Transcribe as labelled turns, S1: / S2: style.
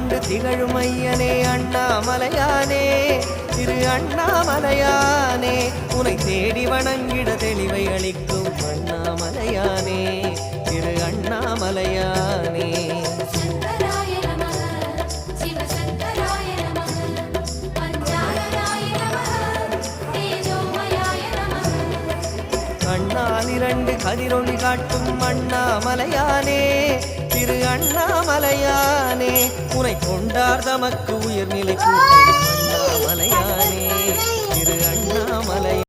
S1: கொண்டு திகழும் ஐயனே அண்ணாமலையானே திரு அண்ணாமலையானே உனை தேடி வணங்கிட தெளிவை அளிக்கும் அண்ணாமலையானே திரு அண்ணாமலையானே கண்ணால் இரண்டு கதிரொளி காட்டும் அண்ணாமலையானே திரு அண்ணாமலையானே உனை கொண்டார் தமக்கு உயர்நிலை கூட்டும் அண்ணாமலையானே திரு அண்ணாமலை